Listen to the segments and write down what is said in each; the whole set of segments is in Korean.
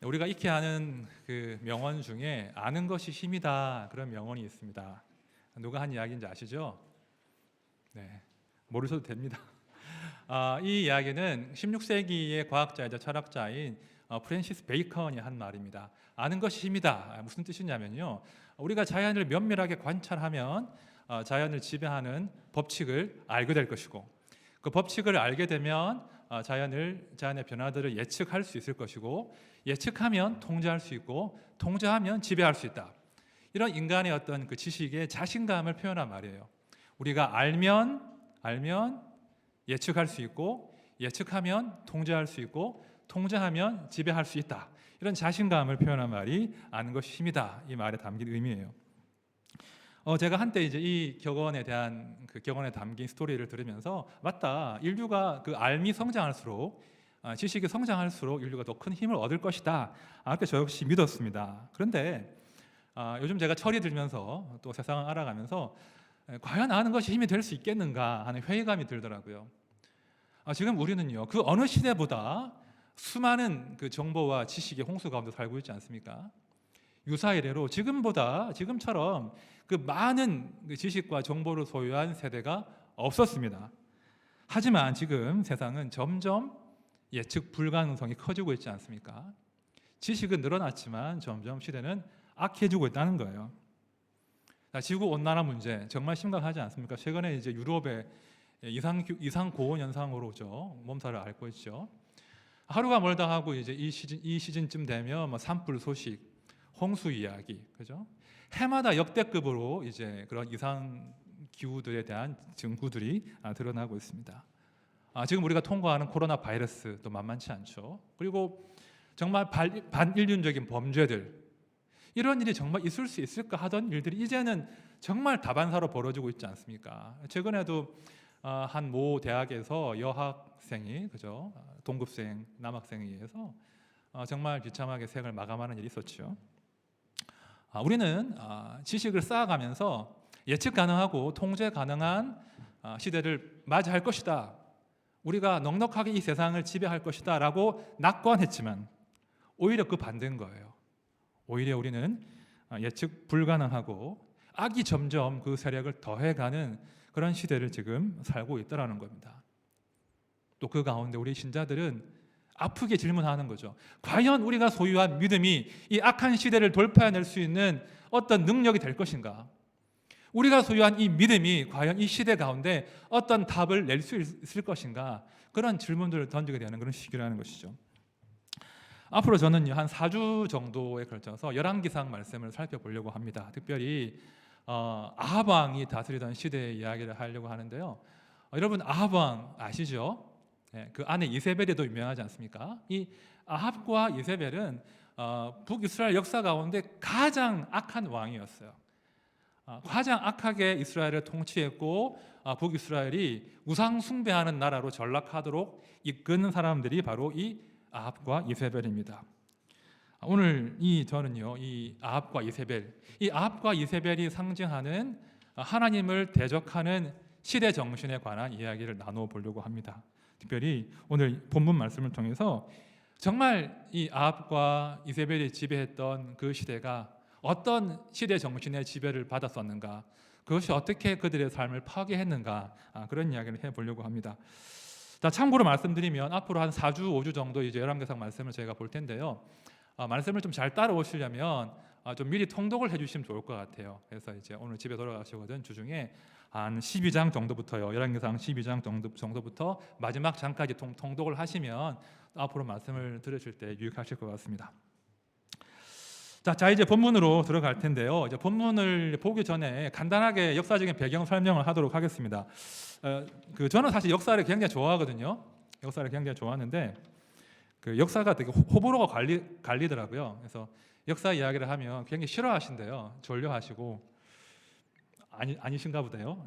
우리가 익히 아는 그 명언 중에 아는 것이 힘이다 그런 명언이 있습니다. 누가 한 이야기인지 아시죠? 네, 모르셔도 됩니다. 이 이야기는 16세기의 과학자이자 철학자인 프랜시스 베이컨이 한 말입니다. 아는 것이 힘이다. 무슨 뜻이냐면요, 우리가 자연을 면밀하게 관찰하면 자연을 지배하는 법칙을 알게 될 것이고, 그 법칙을 알게 되면 자연의 변화들을 예측할 수 있을 것이고, 예측하면 통제할 수 있고, 통제하면 지배할 수 있다. 이런 인간의 어떤 그 지식의 자신감을 표현한 말이에요. 우리가 알면 예측할 수 있고, 예측하면 통제할 수 있고, 통제하면 지배할 수 있다. 이런 자신감을 표현한 말이 아는 것이 힘이다. 이 말에 담긴 의미예요. 제가 한때 이제 이 격언에 대한 그 격언에 담긴 스토리를 들으면서 맞다. 인류가 그 알미 성장할수록 지식이 성장할수록 인류가 더 큰 힘을 얻을 것이다. 그렇게 저 역시 믿었습니다. 그런데 요즘 제가 철이 들면서 또 세상을 알아가면서 과연 아는 것이 힘이 될 수 있겠는가 하는 회의감이 들더라고요. 지금 우리는요, 그 어느 시대보다 수많은 그 정보와 지식의 홍수 가운데 살고 있지 않습니까? 유사 이래로 지금처럼 그 많은 그 지식과 정보를 소유한 세대가 없었습니다. 하지만 지금 세상은 점점 예측 불가능성이 커지고 있지 않습니까? 지식은 늘어났지만 점점 시대는 악해지고 있다는 거예요. 지구 온난화 문제 정말 심각하지 않습니까? 최근에 이제 유럽에 이상 고온 현상으로죠, 몸살을 앓고 있죠. 하루가 멀다 하고 이제 이 시즌쯤 되면 뭐 산불 소식, 홍수 이야기, 그죠? 해마다 역대급으로 이제 그런 이상 기후들에 대한 증후들이 드러나고 있습니다. 지금 우리가 통과하는 코로나 바이러스도 만만치 않죠. 그리고 정말 반인륜적인 범죄들, 이런 일이 정말 있을 수 있을까 하던 일들이 이제는 정말 다반사로 벌어지고 있지 않습니까? 최근에도 한 모 대학에서 여학생이, 그죠? 동급생 남학생에 의해서 정말 비참하게 생을 마감하는 일이 있었죠. 우리는 지식을 쌓아가면서 예측 가능하고 통제 가능한 시대를 맞이할 것이다. 우리가 넉넉하게 이 세상을 지배할 것이다 라고 낙관했지만 오히려 그 반대인 거예요. 오히려 우리는 예측 불가능하고 악이 점점 그 세력을 더해가는 그런 시대를 지금 살고 있다는 겁니다. 또 그 가운데 우리 신자들은 아프게 질문하는 거죠. 과연 우리가 소유한 믿음이 이 악한 시대를 돌파해낼 수 있는 어떤 능력이 될 것인가? 우리가 소유한 이 믿음이 과연 이 시대 가운데 어떤 답을 낼 수 있을 것인가? 그런 질문들을 던지게 되는 그런 시기라는 것이죠. 앞으로 저는 한 4주 정도에 걸쳐서 열왕기상 말씀을 살펴보려고 합니다. 특별히 아합 왕이 다스리던 시대의 이야기를 하려고 하는데요. 여러분 아합 왕 아시죠? 그 아내 이세벨에도 유명하지 않습니까? 이 아합과 이세벨은 북이스라엘 역사 가운데 가장 악한 왕이었어요. 가장 악하게 이스라엘을 통치했고 북이스라엘이 우상 숭배하는 나라로 전락하도록 이끄는 사람들이 바로 이 아합과 이세벨입니다. 오늘 저는요, 이 아합과 이세벨이 상징하는 하나님을 대적하는 시대 정신에 관한 이야기를 나누어 보려고 합니다. 특별히 오늘 본문 말씀을 통해서 정말 이 아합과 이세벨이 지배했던 그 시대가 어떤 시대 정신의 지배를 받았었는가, 그것이 어떻게 그들의 삶을 파괴했는가, 그런 이야기를 해보려고 합니다. 자, 참고로 말씀드리면 앞으로 한 4주, 5주 정도 이제 열왕기상 말씀을 저희가 볼 텐데요. 말씀을 좀 잘 따라오시려면 좀 미리 통독을 해주시면 좋을 것 같아요. 그래서 이제 오늘 집에 돌아가시거든 주중에 한 12장 정도부터요, 열왕기상 12장 정도부터 마지막 장까지 통독을 하시면 앞으로 말씀을 들으실 때 유익하실 것 같습니다. 자 이제 본문으로 들어갈 텐데요. 이제 본문을 보기 전에 간단하게 역사적인 배경 설명을 하도록 하겠습니다. 저는 사실 역사를 굉장히 좋아하거든요. 역사를 굉장히 좋아하는데 그 역사가 되게 호불호가 갈리더라고요. 그래서 역사 이야기를 하면 굉장히 싫어하신대요. 졸려하시고 아니신가 보다요.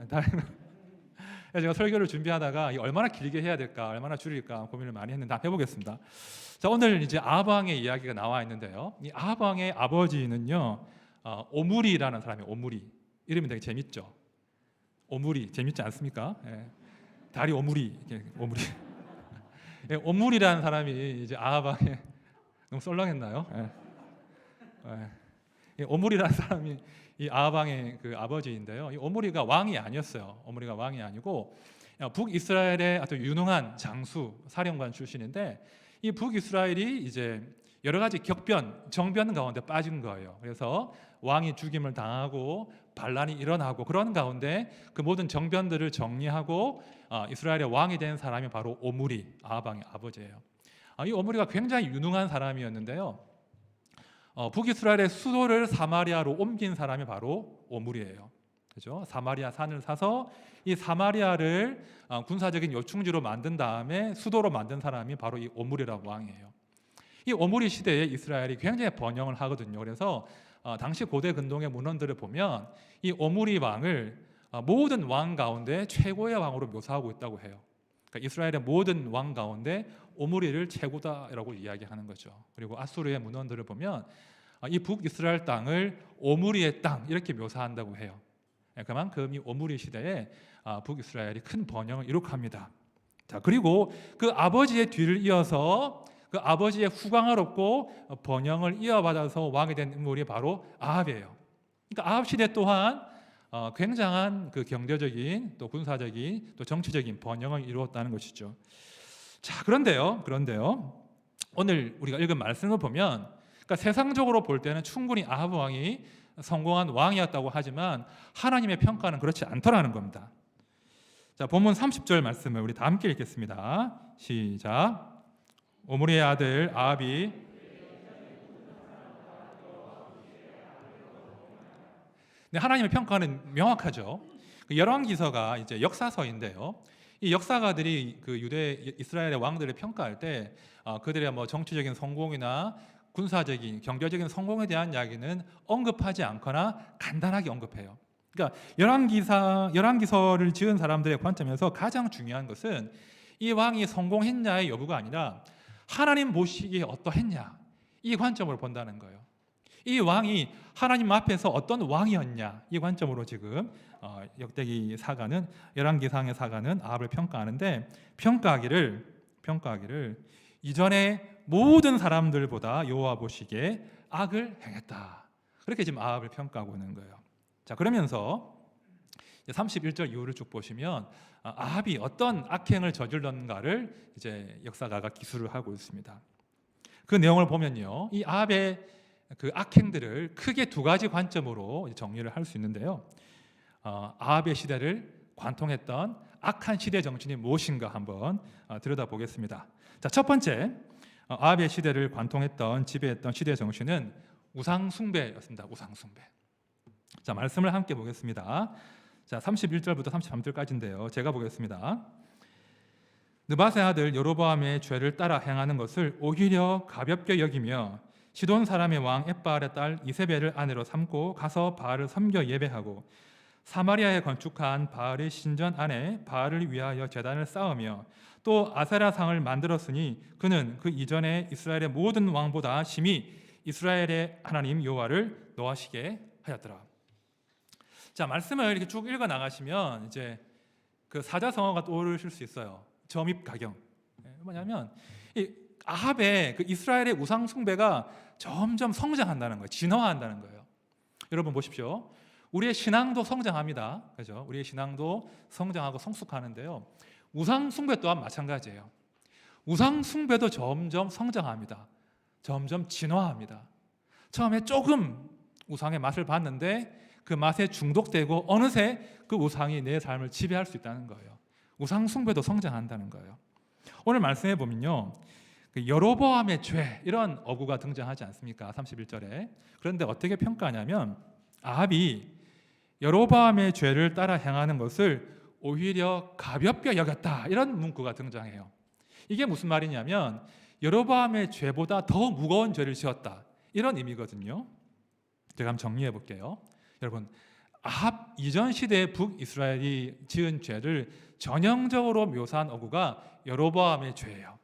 제가 설교를 준비하다가 얼마나 길게 해야 될까, 얼마나 줄일까 고민을 많이 했는데 한번 해보겠습니다. 자, 오늘 이제 아합 왕의 이야기가 나와 있는데요. 이 아합 왕의 아버지는요, 오므리라는 사람이에요. 오므리. 이름이 되게 재밌죠. 오므리 재밌지 않습니까? 다리 오므리. 오므리. 오므리라는 사람이 이제 아합 왕의 너무 썰렁했나요? 예. 이 오므리라는 사람이 이 아합 왕의 그 아버지인데요. 이 오므리가 왕이 아니었어요. 오므리가 왕이 아니고 북이스라엘의 아주 유능한 장수 사령관 출신인데 이 북이스라엘이 이제 여러 가지 정변 가운데 빠진 거예요. 그래서 왕이 죽임을 당하고 반란이 일어나고 그런 가운데 그 모든 정변들을 정리하고 이스라엘의 왕이 된 사람이 바로 오므리, 아합 왕의 아버지예요. 이 오므리가 굉장히 유능한 사람이었는데요. 북이스라엘의 수도를 사마리아로 옮긴 사람이 바로 오므리예요. 그죠? 사마리아 산을 사서 이 사마리아를 군사적인 요충지로 만든 다음에 수도로 만든 사람이 바로 이 오므리라고 왕이에요. 이 오므리 시대에 이스라엘이 굉장히 번영을 하거든요. 그래서 당시 고대 근동의 문헌들을 보면 이 오므리 왕을 모든 왕 가운데 최고의 왕으로 묘사하고 있다고 해요. 그러니까 이스라엘의 모든 왕 가운데 오므리를 최고다라고 이야기하는 거죠. 그리고 아수르의 문헌들을 보면 이 북이스라엘 땅을 오므리의 땅 이렇게 묘사한다고 해요. 그만큼 이 오므리 시대에 북이스라엘이 큰 번영을 이룩합니다. 자, 그리고 그 아버지의 뒤를 이어서 그 아버지의 후광을 얻고 번영을 이어받아서 왕이 된 인물이 바로 아합이에요. 그러니까 아합 시대 또한 굉장한 그 경제적인 또 군사적인 또 정치적인 번영을 이루었다는 것이죠. 자, 그런데요. 오늘 우리가 읽은 말씀을 보면 그러니까 세상적으로 볼 때는 충분히 아합 왕이 성공한 왕이었다고 하지만 하나님의 평가는 그렇지 않더라는 겁니다. 자, 본문 30절 말씀을 우리 다 함께 읽겠습니다. 시작. 오므리의 아들 아합이 하나님의 평가는 명확하죠. 열왕기서가 이제 역사서인데요. 이 역사가들이 그 유대 이스라엘의 왕들을 평가할 때 그들의 뭐 정치적인 성공이나 군사적인 경제적인 성공에 대한 이야기는 언급하지 않거나 간단하게 언급해요. 그러니까 열왕기서를 지은 사람들의 관점에서 가장 중요한 것은 이 왕이 성공했냐의 여부가 아니라 하나님 보시기에 어떠했냐 이 관점으로 본다는 거예요. 이 왕이 하나님 앞에서 어떤 왕이었냐 이 관점으로 지금 역대기 사가는 열왕기상의 사가는 아합을 평가하는데 평가하기를 이전에 모든 사람들보다 여호와 보시기에 악을 행했다. 그렇게 지금 아합을 평가하고 있는 거예요. 자, 그러면서 31절 이후를 쭉 보시면 아합이 어떤 악행을 저질렀는가를 이제 역사가가 기술을 하고 있습니다. 그 내용을 보면요, 이 아합의 그 악행들을 크게 두 가지 관점으로 정리를 할 수 있는데요. 아합의 시대를 관통했던 악한 시대 정신이 무엇인가 한번 들여다보겠습니다. 자, 첫 번째 아합의 시대를 관통했던 지배했던 시대 정신은 우상 숭배였습니다. 우상 숭배. 자, 말씀을 함께 보겠습니다. 자, 31절부터 33절까지인데요. 제가 보겠습니다. 느밧의 아들 여로보암의 죄를 따라 행하는 것을 오히려 가볍게 여기며 시돈 사람의 왕 엣바알의 딸 이세벨을 아내로 삼고 가서 바알을 섬겨 예배하고 사마리아에 건축한 바알의 신전 안에 바알을 위하여 제단을 쌓으며 또 아세라상을 만들었으니 그는 그 이전에 이스라엘의 모든 왕보다 심히 이스라엘의 하나님 여호와를 노하시게 하였더라. 자, 말씀을 이렇게 쭉 읽어 나가시면 이제 그 사자성어가 떠오르실 수 있어요. 점입가경. 뭐냐면 이 아합의 그 이스라엘의 우상 숭배가 점점 성장한다는 거예요. 진화한다는 거예요. 여러분 보십시오. 우리의 신앙도 성장합니다. 그죠? 우리의 신앙도 성장하고 성숙하는데요. 우상 숭배 또한 마찬가지예요. 우상 숭배도 점점 성장합니다. 점점 진화합니다. 처음에 조금 우상의 맛을 봤는데 그 맛에 중독되고 어느새 그 우상이 내 삶을 지배할 수 있다는 거예요. 우상 숭배도 성장한다는 거예요. 오늘 말씀해 보면요, 여로보암의 죄 이런 어구가 등장하지 않습니까? 31절에. 그런데 어떻게 평가하냐면 아합이 여로보암의 죄를 따라 행하는 것을 오히려 가볍게 여겼다 이런 문구가 등장해요. 이게 무슨 말이냐면 여로보암의 죄보다 더 무거운 죄를 지었다 이런 의미거든요. 제가 한번 정리해 볼게요. 여러분, 아합 이전 시대의 북이스라엘이 지은 죄를 전형적으로 묘사한 어구가 여로보암의 죄예요.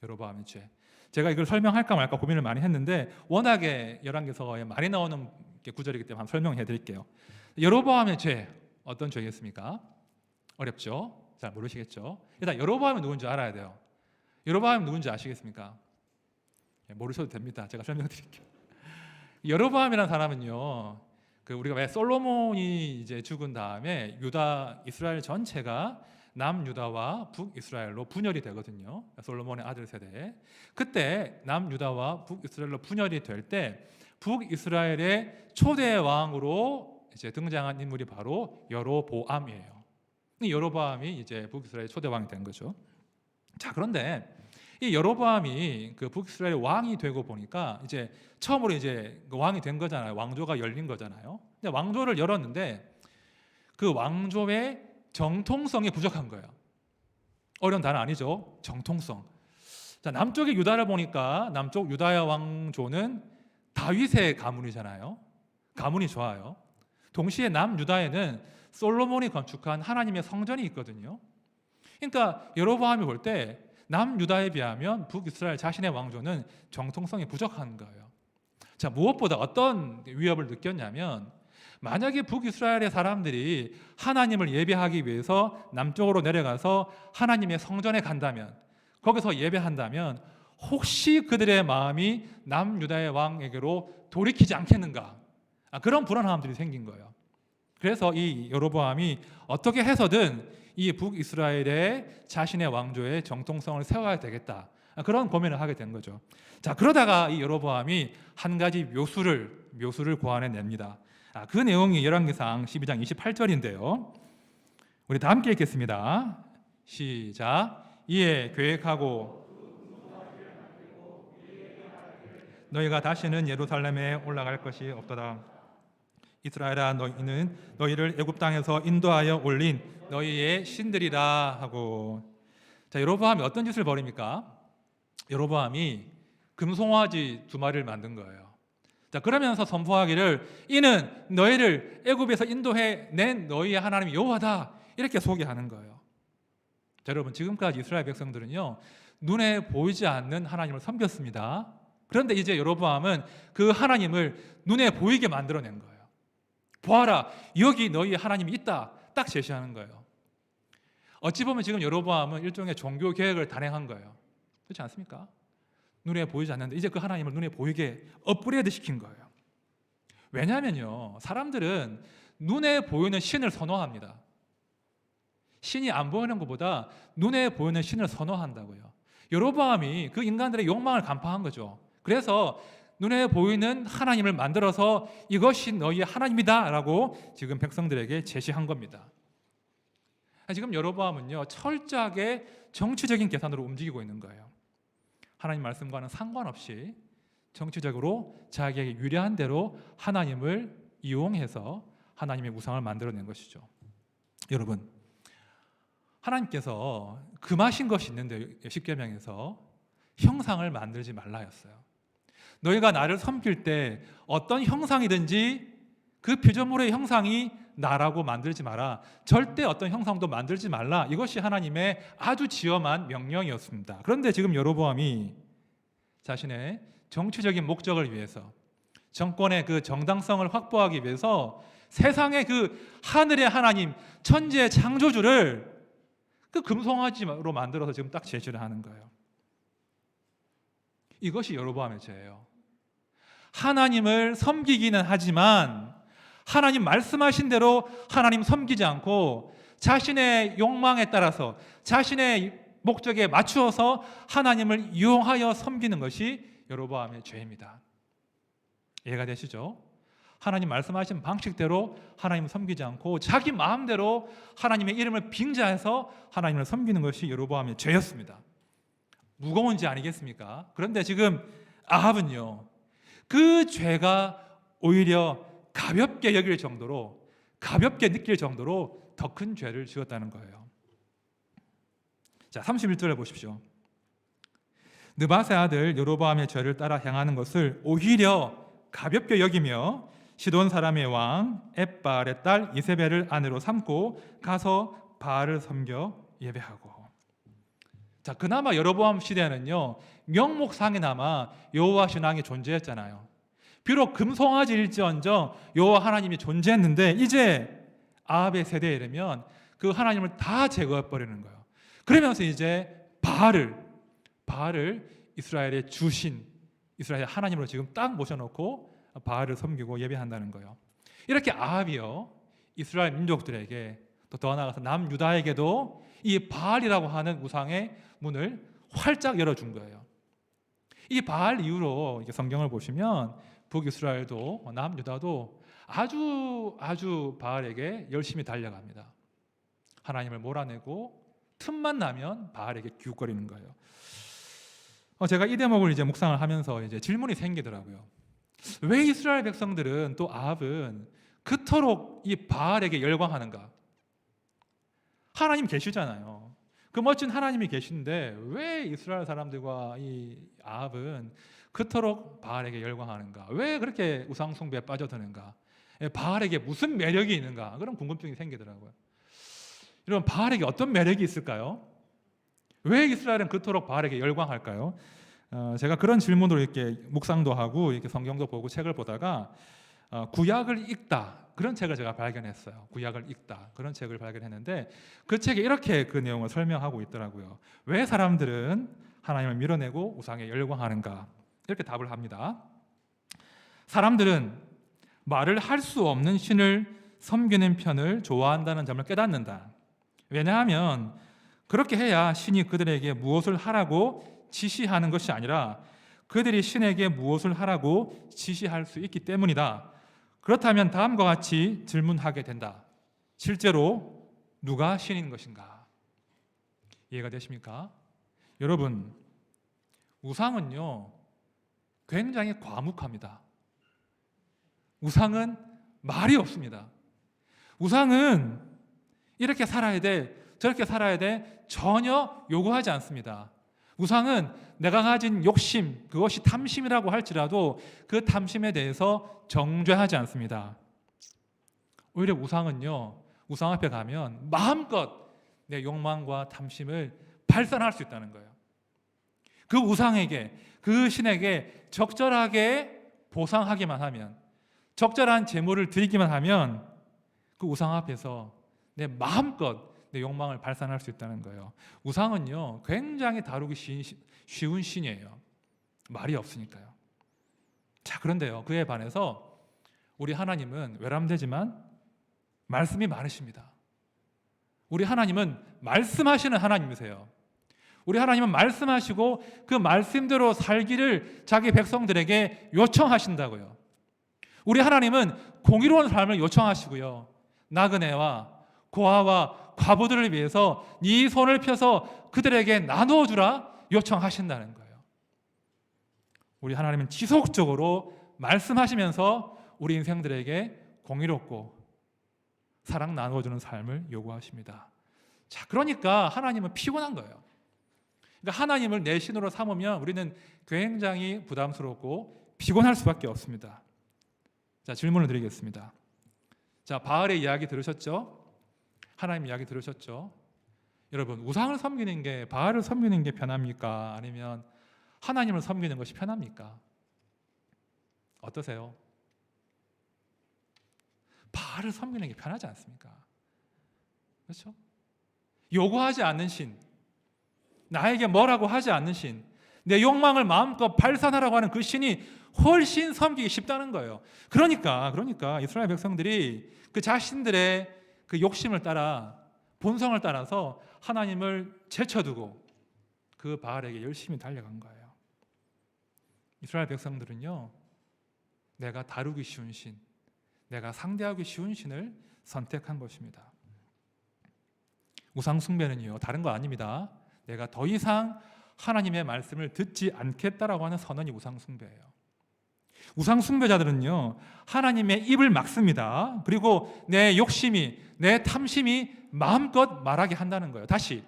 여로보암의 죄. 제가 이걸 설명할까 말까 고민을 많이 했는데 워낙에 열왕기서에 많이 나오는 구절이기 때문에 한번 설명해 드릴게요. 여로보암의 죄 어떤 죄겠습니까? 어렵죠? 잘 모르시겠죠? 일단 여로보암이 누군지 알아야 돼요. 여로보암이 누군지 아시겠습니까? 모르셔도 됩니다. 제가 설명드릴게요. 여로보암이라는 사람은요, 우리가 왜 솔로몬이 이제 죽은 다음에 유다 이스라엘 전체가 남유다와 북이스라엘로 분열이 되거든요. 솔로몬의 아들 세대. 그때 남유다와 북이스라엘로 분열이 될 때 북이스라엘의 초대 왕으로 이제 등장한 인물이 바로 여로보암이에요. 이 여로보암이 이제 북이스라엘 초대 왕이 된 거죠. 자, 그런데 이 여로보암이 그 북이스라엘 왕이 되고 보니까 이제 처음으로 이제 왕이 된 거잖아요. 왕조가 열린 거잖아요. 근데 왕조를 열었는데 그 왕조의 정통성이 부족한 거예요. 어려운 단어 아니죠? 정통성. 자, 남쪽의 유다를 보니까 남쪽 유다의 왕조는 다윗의 가문이잖아요. 가문이 좋아요. 동시에 남유다에는 솔로몬이 건축한 하나님의 성전이 있거든요. 그러니까 여로보암이 볼 때 남유다에 비하면 북이스라엘 자신의 왕조는 정통성이 부족한 거예요. 자, 무엇보다 어떤 위협을 느꼈냐면 만약에 북이스라엘의 사람들이 하나님을 예배하기 위해서 남쪽으로 내려가서 하나님의 성전에 간다면, 거기서 예배한다면 혹시 그들의 마음이 남유다의 왕에게로 돌이키지 않겠는가, 그런 불안함들이 생긴 거예요. 그래서 이 여로보암이 어떻게 해서든 이 북이스라엘의 자신의 왕조의 정통성을 세워야 되겠다, 그런 고민을 하게 된 거죠. 자, 그러다가 이 여로보암이 한 가지 묘수를 고안해냅니다. 그 내용이 열왕기상 12장 28절인데요. 우리 다 함께 읽겠습니다. 시작. 이에 계획하고 너희가 다시는 예루살렘에 올라갈 것이 없도다. 이스라엘아, 너희는 너희를 애굽 땅에서 인도하여 올린 너희의 신들이라 하고. 자, 여로보암이 어떤 짓을 벌입니까? 여로보암이 금송아지 2마리를 만든 거예요. 자, 그러면서 선포하기를 이는 너희를 애굽에서 인도해 낸 너희의 하나님 여호와다, 이렇게 소개하는 거예요. 자, 여러분, 지금까지 이스라엘 백성들은요, 눈에 보이지 않는 하나님을 섬겼습니다. 그런데 이제 여로보암은 그 하나님을 눈에 보이게 만들어낸 거예요. 보아라, 여기 너희 하나님이 있다, 딱 제시하는 거예요. 어찌 보면 지금 여로보암은 일종의 종교 계획을 단행한 거예요. 그렇지 않습니까? 눈에 보이지 않는데 이제 그 하나님을 눈에 보이게 업그레이드 시킨 거예요. 왜냐하면요, 사람들은 눈에 보이는 신을 선호합니다. 신이 안 보이는 것보다 눈에 보이는 신을 선호한다고요. 여로보암이 그 인간들의 욕망을 간파한 거죠. 그래서 눈에 보이는 하나님을 만들어서 이것이 너희의 하나님이다 라고 지금 백성들에게 제시한 겁니다. 지금 여로보암은요, 철저하게 정치적인 계산으로 움직이고 있는 거예요. 하나님 말씀과는 상관없이 정치적으로 자기에게 유리한 대로 하나님을 이용해서 하나님의 우상을 만들어낸 것이죠. 여러분, 하나님께서 금하신 것이 있는데 십계명에서 형상을 만들지 말라 했어요. 너희가 나를 섬길 때 어떤 형상이든지 그 피조물의 형상이 나라고 만들지 마라. 절대 어떤 형상도 만들지 말라. 이것이 하나님의 아주 지엄한 명령이었습니다. 그런데 지금 여로보암이 자신의 정치적인 목적을 위해서, 정권의 그 정당성을 확보하기 위해서 세상의 그 하늘의 하나님, 천지의 창조주를 그 금송아지로 만들어서 지금 딱 제시를 하는 거예요. 이것이 여로보암의 죄예요. 하나님을 섬기기는 하지만 하나님 말씀하신 대로 하나님 섬기지 않고 자신의 욕망에 따라서 자신의 목적에 맞추어서 하나님을 이용하여 섬기는 것이 여로보암의 죄입니다. 이해가 되시죠? 하나님 말씀하신 방식대로 하나님을 섬기지 않고 자기 마음대로 하나님의 이름을 빙자해서 하나님을 섬기는 것이 여로보암의 죄였습니다. 무거운 죄 아니겠습니까? 그런데 지금 아합은요, 그 죄가 오히려 가볍게 여길 정도로, 가볍게 느낄 정도로 더 큰 죄를 지었다는 거예요. 자, 31절에 보십시오. 느밧의 아들 여로보암의 죄를 따라 행하는 것을 오히려 가볍게 여기며 시돈 사람의 왕 엣바알의 딸 이세벨을 아내로 삼고 가서 바알을 섬겨 예배하고. 자, 그나마 여로보암 시대에는요, 명목상이나마 여호와 신앙이 존재했잖아요. 비록 금송아지일지언정 여호와 하나님이 존재했는데 이제 아합의 세대에 이르면 그 하나님을 다 제거해 버리는 거예요. 그러면서 이제 바알을 이스라엘의 주신, 이스라엘 하나님으로 지금 딱 모셔놓고 바알을 섬기고 예배한다는 거예요. 이렇게 아합이요 이스라엘 민족들에게 또 더 나아가서 남유다에게도 이 바알이라고 하는 우상의 문을 활짝 열어준 거예요. 이 바알 이후로 성경을 보시면 북이스라엘도 남유다도 아주 바알에게 열심히 달려갑니다. 하나님을 몰아내고 틈만 나면 바알에게 기웃거리는 거예요. 제가 이 대목을 묵상을 하면서 질문이 생기더라고요. 왜 이스라엘 백성들은 또 아합은 그토록 이 바알에게 열광하는가? 하나님 계시잖아요. 그 멋진 하나님이 계신데 왜 이스라엘 사람들과 이 아합은 그토록 바알에게 열광하는가? 왜 그렇게 우상 숭배에 빠져드는가? 바알에게 무슨 매력이 있는가? 그런 궁금증이 생기더라고요. 여러분, 바알에게 어떤 매력이 있을까요? 왜 이스라엘은 그토록 바알에게 열광할까요? 제가 그런 질문으로 이렇게 묵상도 하고 이렇게 성경도 보고 책을 보다가 구약을 읽다 그런 책을 제가 발견했어요. 구약을 읽다 그런 책을 발견했는데 그 책에 이렇게 그 내용을 설명하고 있더라고요. 왜 사람들은 하나님을 밀어내고 우상에 열광하는가? 이렇게 답을 합니다. 사람들은 말을 할 수 없는 신을 섬기는 편을 좋아한다는 점을 깨닫는다. 왜냐하면 그렇게 해야 신이 그들에게 무엇을 하라고 지시하는 것이 아니라 그들이 신에게 무엇을 하라고 지시할 수 있기 때문이다. 그렇다면 다음과 같이 질문하게 된다. 실제로 누가 신인 것인가? 이해가 되십니까? 여러분, 우상은요 굉장히 과묵합니다. 우상은 말이 없습니다. 우상은 이렇게 살아야 돼, 저렇게 살아야 돼 전혀 요구하지 않습니다. 우상은 내가 가진 욕심, 그것이 탐심이라고 할지라도 그 탐심에 대해서 정죄하지 않습니다. 오히려 우상은요, 우상 앞에 가면 마음껏 내 욕망과 탐심을 발산할 수 있다는 거예요. 그 우상에게, 그 신에게 적절하게 보상하기만 하면, 적절한 제물을 드리기만 하면 그 우상 앞에서 내 마음껏 내 욕망을 발산할 수 있다는 거예요. 우상은요 굉장히 다루기 쉬운 신이에요. 말이 없으니까요. 자, 그런데요 그에 반해서 우리 하나님은 외람되지만 말씀이 많으십니다. 우리 하나님은 말씀하시는 하나님이세요. 우리 하나님은 말씀하시고 그 말씀대로 살기를 자기 백성들에게 요청하신다고요. 우리 하나님은 공의로운 삶을 요청하시고요, 나그네와 고아와 과부들을 위해서 네 손을 펴서 그들에게 나누어 주라 요청하신다는 거예요. 우리 하나님은 지속적으로 말씀하시면서 우리 인생들에게 공의롭고 사랑 나누어 주는 삶을 요구하십니다. 자, 그러니까 하나님은 피곤한 거예요. 그러니까 하나님을 내 신으로 삼으면 우리는 굉장히 부담스럽고 피곤할 수밖에 없습니다. 자, 질문을 드리겠습니다. 자, 바알의 이야기 들으셨죠? 하나님 이야기 들으셨죠? 여러분, 우상을 섬기는 게, 바알을 섬기는 게 편합니까? 아니면 하나님을 섬기는 것이 편합니까? 어떠세요? 바알을 섬기는 게 편하지 않습니까? 그렇죠? 요구하지 않는 신, 나에게 뭐라고 하지 않는 신, 내 욕망을 마음껏 발산하라고 하는 그 신이 훨씬 섬기기 쉽다는 거예요. 그러니까 이스라엘 백성들이 그 자신들의 그 욕심을 따라, 본성을 따라서 하나님을 제쳐두고 그 바알에게 열심히 달려간 거예요. 이스라엘 백성들은요, 내가 다루기 쉬운 신, 내가 상대하기 쉬운 신을 선택한 것입니다. 우상 숭배는요 다른 거 아닙니다. 내가 더 이상 하나님의 말씀을 듣지 않겠다라고 하는 선언이 우상 숭배예요. 우상 숭배자들은요 하나님의 입을 막습니다. 그리고 내 욕심이, 내 탐심이 마음껏 말하게 한다는 거예요. 다시,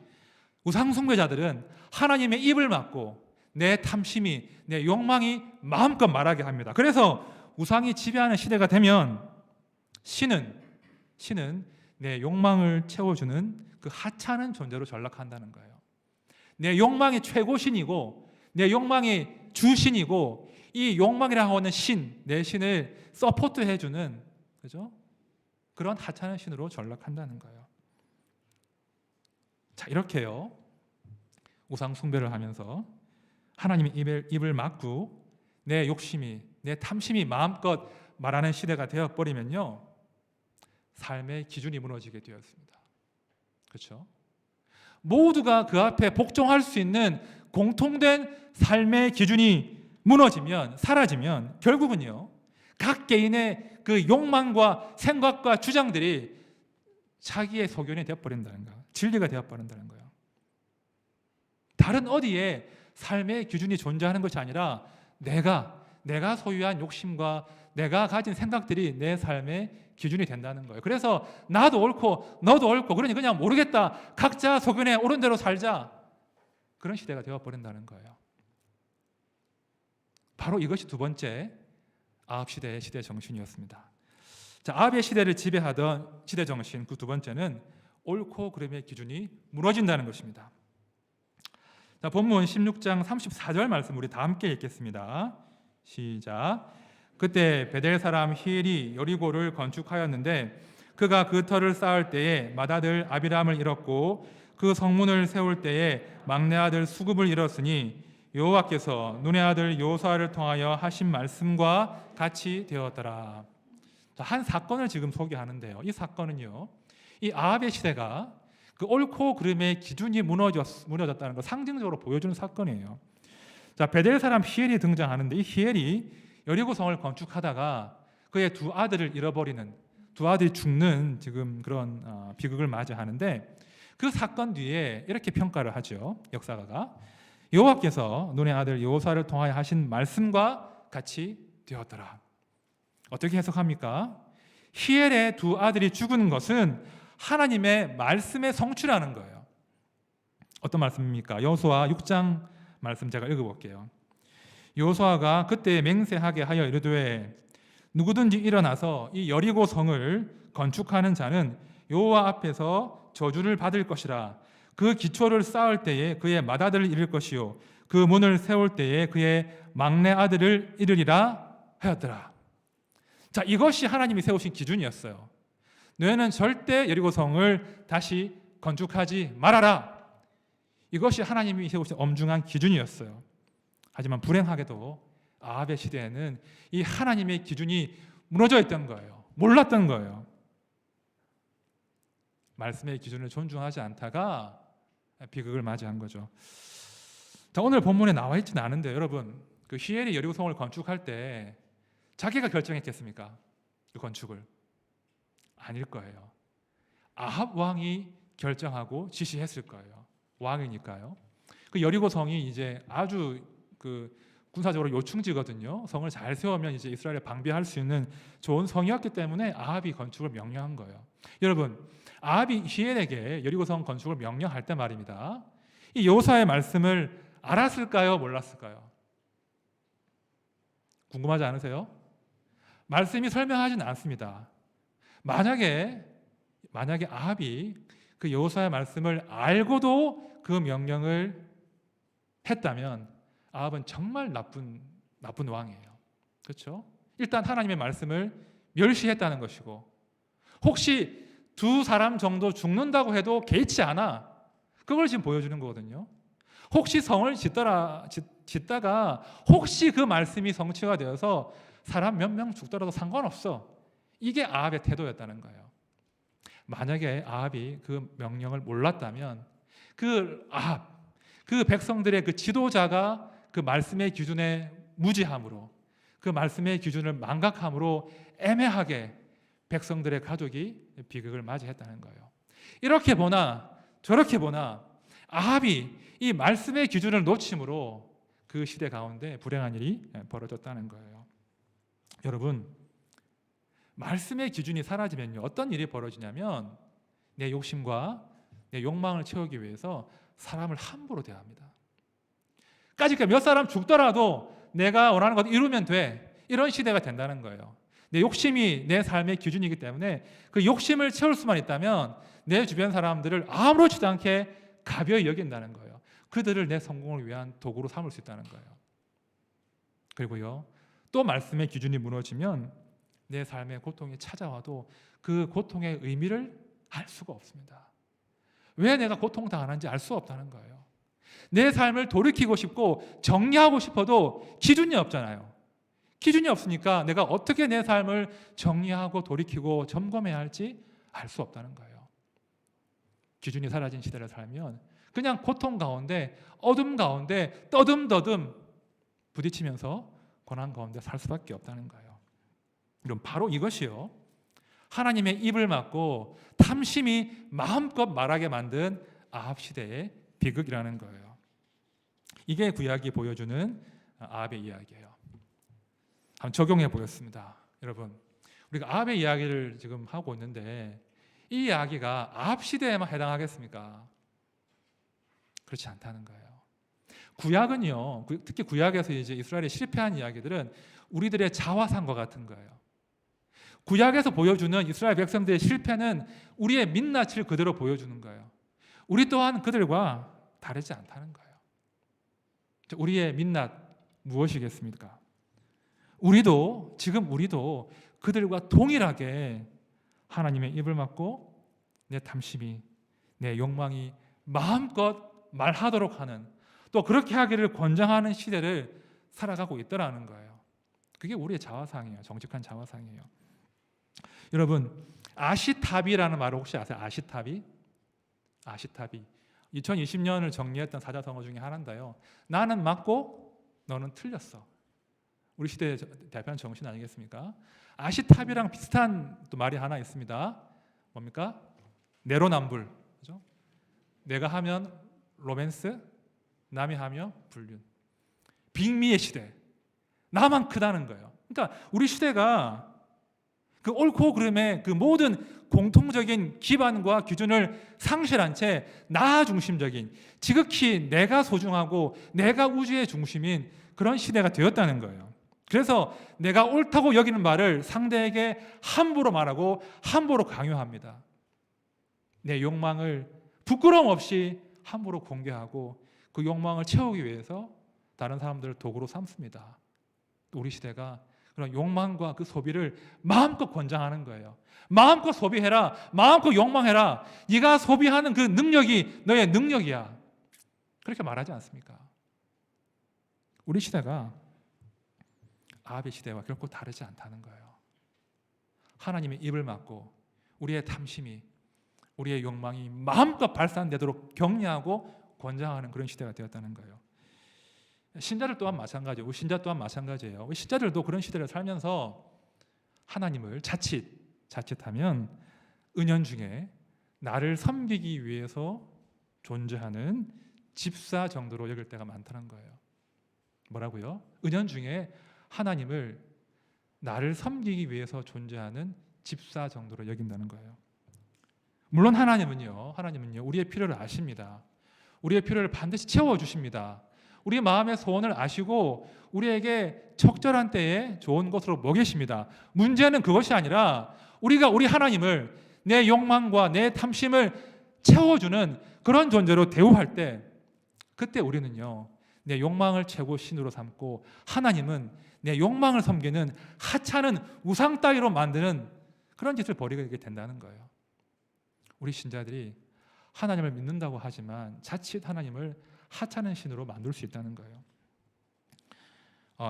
우상 숭배자들은 하나님의 입을 막고 내 탐심이, 내 욕망이 마음껏 말하게 합니다. 그래서 우상이 지배하는 시대가 되면 신은 내 욕망을 채워주는 그 하찮은 존재로 전락한다는 거예요. 내 욕망이 최고신이고 내 욕망이 주신이고 이 욕망이라고 하는 신, 내 신을 서포트해주는, 그죠? 그런 하찮은 신으로 전락한다는 거예요. 자, 이렇게요 우상 숭배를 하면서 하나님의 입을 막고 내 욕심이, 내 탐심이 마음껏 말하는 시대가 되어버리면요, 삶의 기준이 무너지게 되었습니다. 그렇죠? 모두가 그 앞에 복종할 수 있는 공통된 삶의 기준이 무너지면, 사라지면 결국은요, 각 개인의 그 욕망과 생각과 주장들이 자기의 소견이 되어버린다는 거예요. 진리가 되어버린다는 거예요. 다른 어디에 삶의 기준이 존재하는 것이 아니라 내가 소유한 욕심과 내가 가진 생각들이 내 삶의 기준이 된다는 거예요. 그래서 나도 옳고 너도 옳고, 그러니 그냥 모르겠다, 각자 소견에 옳은 대로 살자, 그런 시대가 되어버린다는 거예요. 바로 이것이 두 번째 아합 시대의 시대 정신이었습니다. 자, 아합의 시대를 지배하던 시대 정신, 그 두 번째는 옳고 그름의 기준이 무너진다는 것입니다. 자, 본문 16장 34절 말씀 우리 다 함께 읽겠습니다. 시작. 그때 베델 사람 히엘이 여리고를 건축하였는데 그가 그 터를 쌓을 때에 맏아들 아비람을 잃었고 그 성문을 세울 때에 막내 아들 수굽을 잃었으니 여호와께서 눈의 아들 여호수아를 통하여 하신 말씀과 같이 되었더라. 한 사건을 지금 소개하는데요, 이 사건은요, 이 아합의 시대가 그 옳고 그름의 기준이 무너졌다는 걸 상징적으로 보여주는 사건이에요. 자, 베델 사람 히엘이 등장하는데, 이 히엘이 여리고 성을 건축하다가 그의 두 아들을 잃어버리는, 두 아들이 죽는 지금 그런 비극을 맞이하는데, 그 사건 뒤에 이렇게 평가를 하죠, 역사가가. 여호와께서 눈의 아들 여호수아를 통하여 하신 말씀과 같이 되었더라. 어떻게 해석합니까? 히엘의 두 아들이 죽은 것은 하나님의 말씀의 성취라는 거예요. 어떤 말씀입니까? 여호수아 6장 말씀 제가 읽어볼게요. 여호수아가 그때 맹세하게 하여 이르되 누구든지 일어나서 이 여리고 성을 건축하는 자는 여호와 앞에서 저주를 받을 것이라. 그 기초를 쌓을 때에 그의 맏아들을 잃을 것이요 그 문을 세울 때에 그의 막내 아들을 잃으리라 하였더라. 자, 이것이 하나님이 세우신 기준이었어요. 너희는 절대 여리고 성을 다시 건축하지 말아라. 이것이 하나님이 세우신 엄중한 기준이었어요. 하지만 불행하게도 아합의 시대에는 이 하나님의 기준이 무너져 있던 거예요. 몰랐던 거예요. 말씀의 기준을 존중하지 않다가 비극을 맞이한 거죠. 자, 오늘 본문에 나와 있지는 않은데 여러분, 그 히엘이 여리고 성을 건축할 때 자기가 결정했겠습니까? 그 건축을? 아닐 거예요. 아합 왕이 결정하고 지시했을 거예요. 왕이니까요. 그 여리고 성이 이제 아주 그 군사적으로 요충지거든요. 성을 잘 세우면 이제 이스라엘을 방비할 수 있는 좋은 성이었기 때문에 아합이 건축을 명령한 거예요. 여러분, 아합이 히엘에게 여리고 성 건축을 명령할 때 말입니다, 이 여호수아의 말씀을 알았을까요? 몰랐을까요? 궁금하지 않으세요? 말씀이 설명하지는 않습니다. 만약에 아합이 그 여호수아의 말씀을 알고도 그 명령을 했다면 아합은 정말 나쁜 왕이에요. 그렇죠? 일단 하나님의 말씀을 멸시했다는 것이고, 혹시 두 사람 정도 죽는다고 해도 개의치 않아, 그걸 지금 보여주는 거거든요. 혹시 성을 짓다가 혹시 그 말씀이 성취가 되어서 사람 몇 명 죽더라도 상관없어, 이게 아합의 태도였다는 거예요. 만약에 아합이 그 명령을 몰랐다면 그 백성들의 그 지도자가 그 말씀의 기준에 무지함으로, 그 말씀의 기준을 망각함으로 애매하게 백성들의 가족이 비극을 맞이했다는 거예요. 이렇게 보나 저렇게 보나 아합이 이 말씀의 기준을 놓침으로 그 시대 가운데 불행한 일이 벌어졌다는 거예요. 여러분, 말씀의 기준이 사라지면요, 어떤 일이 벌어지냐면 내 욕심과 내 욕망을 채우기 위해서 사람을 함부로 대합니다. 까짓 몇 사람 죽더라도 내가 원하는 것 이루면 돼, 이런 시대가 된다는 거예요. 내 욕심이 내 삶의 기준이기 때문에 그 욕심을 채울 수만 있다면 내 주변 사람들을 아무렇지도 않게 가벼이 여긴다는 거예요. 그들을 내 성공을 위한 도구로 삼을 수 있다는 거예요. 그리고요, 또 말씀의 기준이 무너지면 내 삶의 고통이 찾아와도 그 고통의 의미를 알 수가 없습니다. 왜 내가 고통당하는지 알 수 없다는 거예요. 내 삶을 돌이키고 싶고 정리하고 싶어도 기준이 없잖아요. 기준이 없으니까 내가 어떻게 내 삶을 정리하고 돌이키고 점검해야 할지 알 수 없다는 거예요. 기준이 사라진 시대를 살면 그냥 고통 가운데, 어둠 가운데 떠듬떠듬 부딪히면서 고난 가운데 살 수밖에 없다는 거예요. 그럼 바로 이것이요, 하나님의 입을 막고 탐심이 마음껏 말하게 만든 아합 시대의 비극이라는 거예요. 이게 구약이 보여주는 아합의 이야기예요. 한번 적용해 보겠습니다. 여러분, 우리가 아합의 이야기를 지금 하고 있는데 이 이야기가 아합 시대에만 해당하겠습니까? 그렇지 않다는 거예요. 구약은요, 특히 구약에서 이제 이스라엘이 실패한 이야기들은 우리들의 자화상과 같은 거예요. 구약에서 보여주는 이스라엘 백성들의 실패는 우리의 민낯을 그대로 보여주는 거예요. 우리 또한 그들과 다르지 않다는 거예요. 우리의 민낯 무엇이겠습니까? 지금 우리도 그들과 동일하게 하나님의 입을 막고 내 탐심이, 내 욕망이 마음껏 말하도록 하는, 또 그렇게 하기를 권장하는 시대를 살아가고 있다는 거예요. 그게 우리의 자화상이에요. 정직한 자화상이에요. 여러분, 아시타비라는 말을 혹시 아세요? 아시타비? 2020년을 정리했던 사자성어 중에 하나인데요. 나는 맞고 너는 틀렸어. 우리 시대의 대표하는 정신 아니겠습니까? 아시타비랑 비슷한 또 말이 하나 있습니다. 뭡니까? 내로남불. 그죠? 내가 하면 로맨스, 남이 하면 불륜. 빅미의 시대. 나만 크다는 거예요. 그러니까 우리 시대가 그 옳고 그름의 그 모든 공통적인 기반과 기준을 상실한 채 나 중심적인, 지극히 내가 소중하고 내가 우주의 중심인 그런 시대가 되었다는 거예요. 그래서 내가 옳다고 여기는 말을 상대에게 함부로 말하고 함부로 강요합니다. 내 욕망을 부끄러움 없이 함부로 공개하고 그 욕망을 채우기 위해서 다른 사람들을 도구로 삼습니다. 우리 시대가 그런 욕망과 그 소비를 마음껏 권장하는 거예요. 마음껏 소비해라, 마음껏 욕망해라. 네가 소비하는 그 능력이 너의 능력이야. 그렇게 말하지 않습니까? 우리 시대가 아합의 시대와 결코 다르지 않다는 거예요. 하나님의 입을 막고 우리의 탐심이, 우리의 욕망이 마음껏 발산되도록 격려하고 권장하는 그런 시대가 되었다는 거예요. 신자들 또한 마찬가지예요. 우리 신자 또한 마찬가지예요. 우리 신자들도 그런 시대를 살면서 하나님을 자칫하면 은연중에 나를 섬기기 위해서 존재하는 집사 정도로 여길 때가 많다는 거예요. 뭐라고요? 은연중에 하나님을 나를 섬기기 위해서 존재하는 집사 정도로 여긴다는 거예요. 물론 하나님은요 우리의 필요를 아십니다. 우리의 필요를 반드시 채워주십니다. 우리 마음의 소원을 아시고 우리에게 적절한 때에 좋은 것으로 먹이십니다. 문제는 그것이 아니라 우리가 우리 하나님을 내 욕망과 내 탐심을 채워주는 그런 존재로 대우할 때, 그때 우리는요 내 욕망을 최고 신으로 삼고 하나님은 내 욕망을 섬기는 하찮은 우상 따위로 만드는 그런 짓을 벌이게 된다는 거예요. 우리 신자들이 하나님을 믿는다고 하지만 자칫 하나님을 하찮은 신으로 만들 수 있다는 거예요.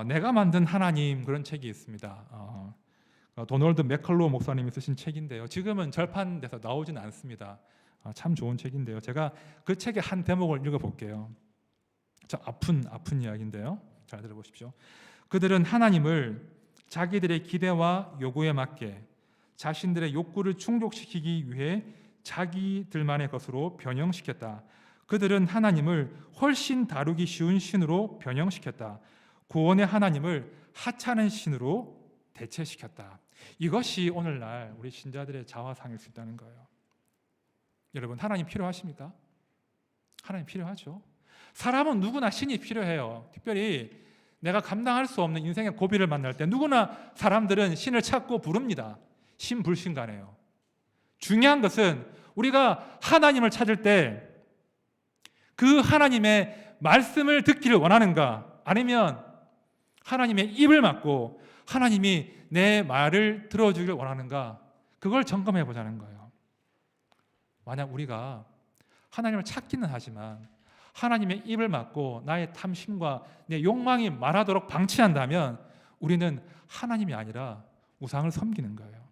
내가 만든 하나님, 그런 책이 있습니다. 도널드 맥컬로우 목사님이 쓰신 책인데요. 지금은 절판돼서 나오지는 않습니다. 참 좋은 책인데요. 제가 그 책의 한 대목을 읽어볼게요. 아픈 이야기인데요. 잘 들어보십시오. 그들은 하나님을 자기들의 기대와 요구에 맞게 자신들의 욕구를 충족시키기 위해 자기들만의 것으로 변형시켰다. 그들은 하나님을 훨씬 다루기 쉬운 신으로 변형시켰다. 구원의 하나님을 하찮은 신으로 대체시켰다. 이것이 오늘날 우리 신자들의 자화상일 수 있다는 거예요. 여러분, 하나님 필요하십니까? 하나님 필요하죠. 사람은 누구나 신이 필요해요. 특별히 내가 감당할 수 없는 인생의 고비를 만날 때 누구나 사람들은 신을 찾고 부릅니다. 신불신간에요. 중요한 것은 우리가 하나님을 찾을 때 그 하나님의 말씀을 듣기를 원하는가, 아니면 하나님의 입을 막고 하나님이 내 말을 들어주기를 원하는가, 그걸 점검해 보자는 거예요. 만약 우리가 하나님을 찾기는 하지만 하나님의 입을 막고 나의 탐심과 내 욕망이 말하도록 방치한다면 우리는 하나님이 아니라 우상을 섬기는 거예요.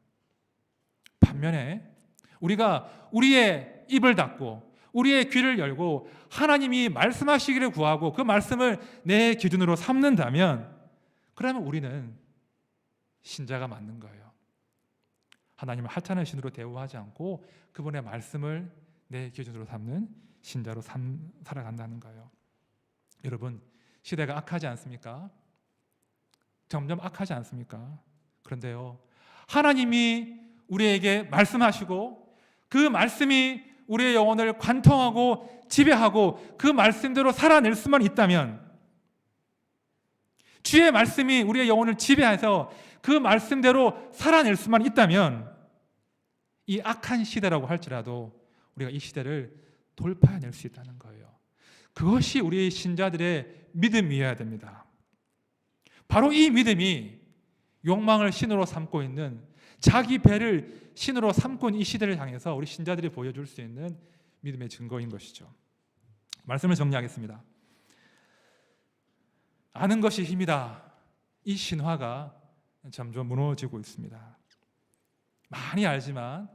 반면에 우리가 우리의 입을 닫고 우리의 귀를 열고 하나님이 말씀하시기를 구하고 그 말씀을 내 기준으로 삼는다면, 그러면 우리는 신자가 맞는 거예요. 하나님을 하찮은 신으로 대우하지 않고 그분의 말씀을 내 기준으로 삼는 신자로 살아간다는 거예요. 여러분, 시대가 악하지 않습니까? 점점 악하지 않습니까? 그런데요, 하나님이 우리에게 말씀하시고 그 말씀이 우리의 영혼을 관통하고 지배하고 그 말씀대로 살아낼 수만 있다면, 주의 말씀이 우리의 영혼을 지배해서 그 말씀대로 살아낼 수만 있다면, 이 악한 시대라고 할지라도 우리가 이 시대를 돌파해낼 수 있다는 거예요. 그것이 우리 신자들의 믿음이어야 됩니다. 바로 이 믿음이 욕망을 신으로 삼고 있는, 자기 배를 신으로 삼고 있는 이 시대를 향해서 우리 신자들이 보여줄 수 있는 믿음의 증거인 것이죠. 말씀을 정리하겠습니다. 아는 것이 힘이다. 이 신화가 점점 무너지고 있습니다. 많이 알지만,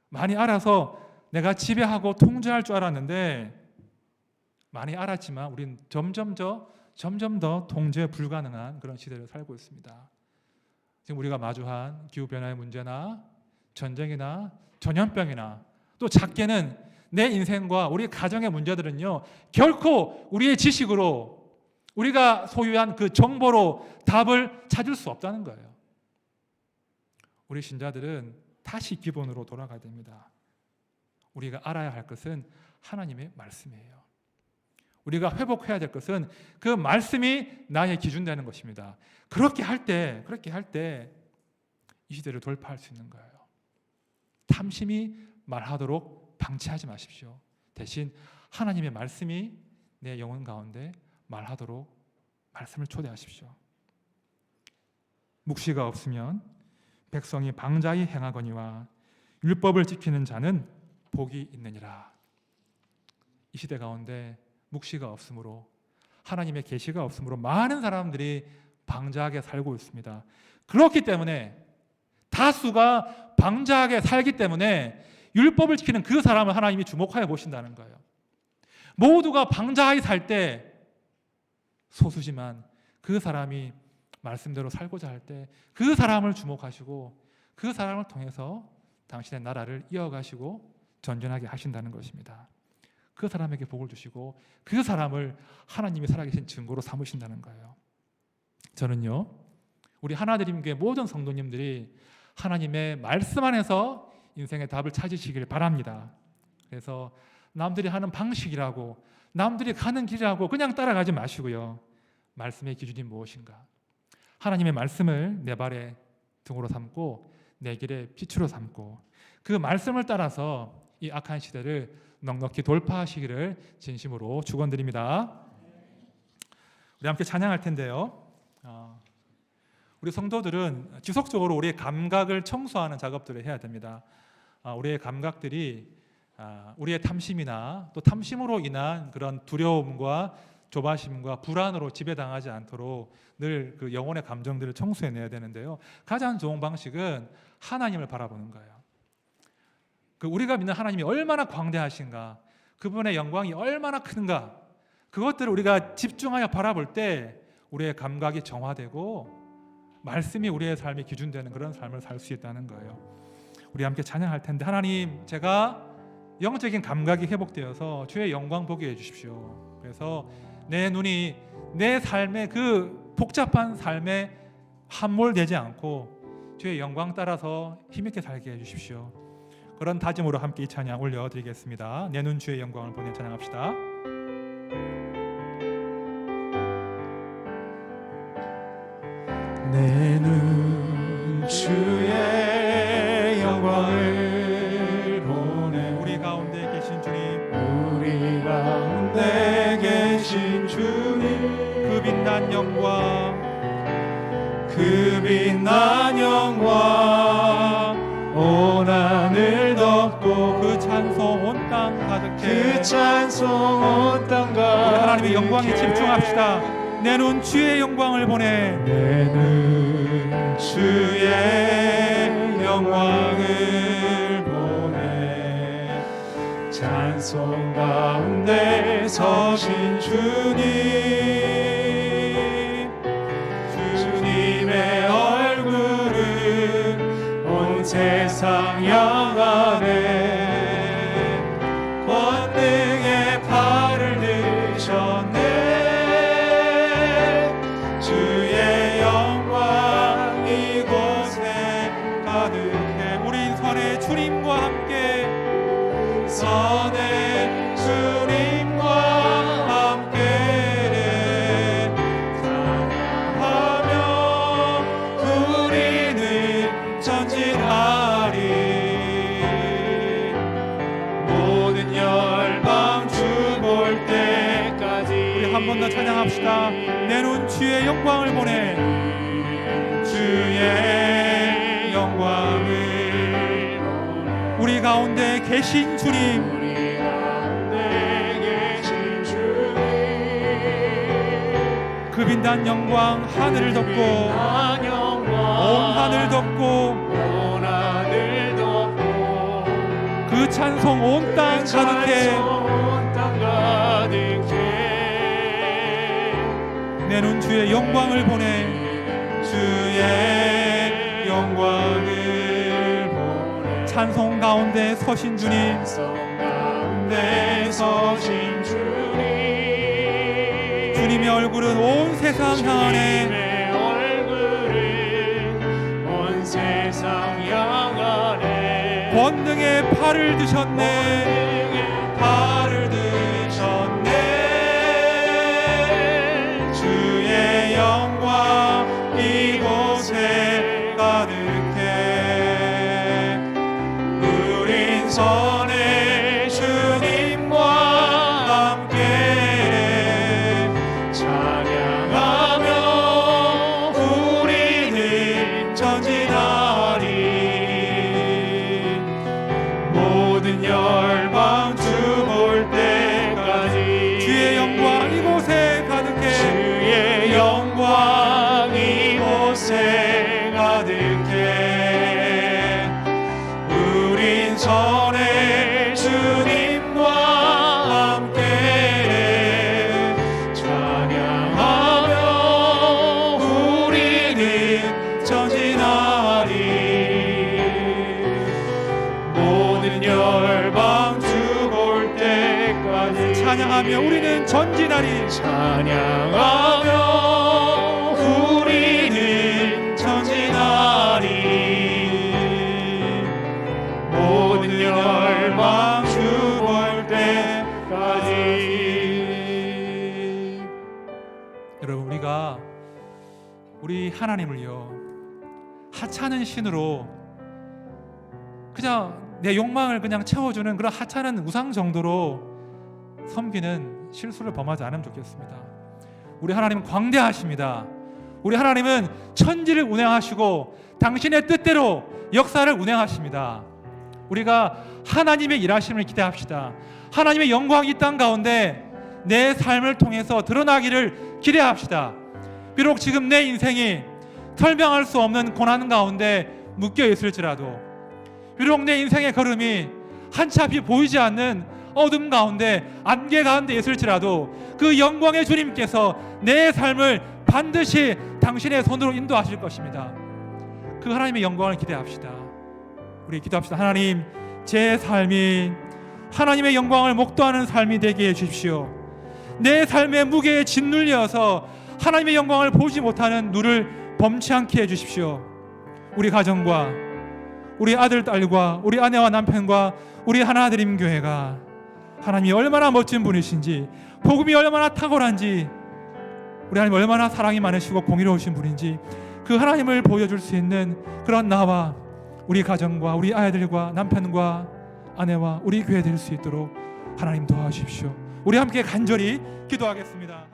많이 알아서 내가 지배하고 통제할 줄 알았는데, 많이 알았지만 우리는 점점 더 통제 불가능한 그런 시대를 살고 있습니다. 지금 우리가 마주한 기후변화의 문제나 전쟁이나 전염병이나, 또 작게는 내 인생과 우리 가정의 문제들은요, 결코 우리의 지식으로, 우리가 소유한 그 정보로 답을 찾을 수 없다는 거예요. 우리 신자들은 다시 기본으로 돌아가야 됩니다. 우리가 알아야 할 것은 하나님의 말씀이에요. 우리가 회복해야 될 것은 그 말씀이 나의 기준 되는 것입니다. 그렇게 할 때 이 시대를 돌파할 수 있는 거예요. 탐심이 말하도록 방치하지 마십시오. 대신 하나님의 말씀이 내 영혼 가운데 말하도록 말씀을 초대하십시오. 묵시가 없으면 백성이 방자히 행하거니와 율법을 지키는 자는 복이 있느니라. 이 시대 가운데 묵시가 없으므로, 하나님의 계시가 없으므로 많은 사람들이 방자하게 살고 있습니다. 그렇기 때문에, 다수가 방자하게 살기 때문에 율법을 지키는 그 사람을 하나님이 주목하여 보신다는 거예요. 모두가 방자하게 살 때 소수지만 그 사람이 말씀대로 살고자 할 때 그 사람을 주목하시고 그 사람을 통해서 당신의 나라를 이어가시고 전전하게 하신다는 것입니다. 그 사람에게 복을 주시고 그 사람을 하나님이 살아계신 증거로 삼으신다는 거예요. 저는요, 우리 하나드림교회 모든 성도님들이 하나님의 말씀 안에서 인생의 답을 찾으시길 바랍니다. 그래서 남들이 하는 방식이라고, 남들이 가는 길이라고 그냥 따라가지 마시고요, 말씀의 기준이 무엇인가, 하나님의 말씀을 내 발의 등으로 삼고 내 길의 빛으로 삼고 그 말씀을 따라서 이 악한 시대를 넉넉히 돌파하시기를 진심으로 축원드립니다. 우리 함께 찬양할 텐데요, 우리 성도들은 지속적으로 우리의 감각을 청소하는 작업들을 해야 됩니다. 우리의 감각들이 우리의 탐심이나 또 탐심으로 인한 그런 두려움과 조바심과 불안으로 지배당하지 않도록 늘 그 영혼의 감정들을 청소해내야 되는데요, 가장 좋은 방식은 하나님을 바라보는 거예요. 그 우리가 믿는 하나님이 얼마나 광대하신가, 그분의 영광이 얼마나 큰가, 그것들을 우리가 집중하여 바라볼 때 우리의 감각이 정화되고 말씀이 우리의 삶의 기준되는 그런 삶을 살 수 있다는 거예요. 우리 함께 찬양할 텐데, 하나님, 제가 영적인 감각이 회복되어서 주의 영광 보게 해주십시오. 그래서 내 눈이 내 삶의 그 복잡한 삶에 함몰되지 않고 주의 영광 따라서 힘있게 살게 해주십시오. 그런 다짐으로 함께 이 찬양 올려드리겠습니다. 내 눈 주의 영광을 보내 찬양합시다. 내 눈 주의 영광을 보내, 우리 가운데 계신 주님, 우리 가운데 계신 주님, 그 빛난 영광, 그 빛난 영광 온 하늘 덮고 그 찬송 온 땅 가득해. 그 찬송 온 땅 가득해. 우리 하나님의 영광에 집중합시다. 내 눈 주의 영광을 보내. 내 눈 주의 영광을 보내. 찬송 가운데 서신 주님의 얼굴은 온 세상 향하네. 권능의 팔을 드셨네. 주의 영광 이곳에 가득해. 우리 선의 주님과 함께, 선의 주님과 함께 찬양하며 우리는 전진하리. 모든 열방 주 볼 때까지. 우리 한 번 더 찬양합시다. 내 눈 주의 영광을 보내. 주의 영광을 우리 가운데 계신 주님, 우리 가운데 계신 주님. 그 빛난 영광 하늘을 덮고, 빛난 영광 온 하늘 덮고, 온 하늘 덮고, 그 찬송 온 땅 가득해. 온 땅 가득해. 내 눈 주의 영광을 보내. 주의 영광을 보내. 찬송 가운데 서신 주님, 찬송 가운데 서신 주님. 주님의 얼굴은 온 세상 향하네. 주님의 얼굴은 온 세상 향하네. 권능의 팔을 드셨네. 권능의 팔을 드셨네. 주의 영광 이곳에 가득해. 우린 선의 주님과 함께 찬양하며 우리는 전진하리. 모든 열방 주 볼 때까지. 주의 영광 이곳에 가득해. 주의 영광 이곳에 가득해. 우린 선의 주님과 함께 찬양하며 우리는 전진하리. 모든 열방 주 볼 때까지. 찬양하며 우리는 전진하리. 찬양하며 우리는 전진하리. 모든 열방 주 볼 때까지. 여러분, 우리가 우리 하나님을요, 하찮은 신으로 그냥 내 욕망을 그냥 채워주는 그런 하찮은 우상 정도로 섬기는 실수를 범하지 않으면 좋겠습니다. 우리 하나님은 광대하십니다. 우리 하나님은 천지를 운행하시고 당신의 뜻대로 역사를 운행하십니다. 우리가 하나님의 일하심을 기대합시다. 하나님의 영광이 이 땅 가운데 내 삶을 통해서 드러나기를 기대합시다. 비록 지금 내 인생이 설명할 수 없는 고난 가운데 묶여 있을지라도, 비록 내 인생의 걸음이 한치 앞이 보이지 않는 어둠 가운데, 안개 가운데 있을지라도 그 영광의 주님께서 내 삶을 반드시 당신의 손으로 인도하실 것입니다. 그 하나님의 영광을 기대합시다. 우리 기도합시다. 하나님, 제 삶이 하나님의 영광을 목도하는 삶이 되게 해주십시오. 내 삶의 무게에 짓눌려서 하나님의 영광을 보지 못하는 눈을 범치 않게 해주십시오. 우리 가정과 우리 아들, 딸과 우리 아내와 남편과 우리 하나드림 교회가 하나님이 얼마나 멋진 분이신지, 복음이 얼마나 탁월한지, 우리 하나님 얼마나 사랑이 많으시고 공의로우신 분인지 그 하나님을 보여줄 수 있는 그런 나와 우리 가정과 우리 아이들과 남편과 아내와 우리 교회 될 수 있도록 하나님 도와주십시오. 우리 함께 간절히 기도하겠습니다.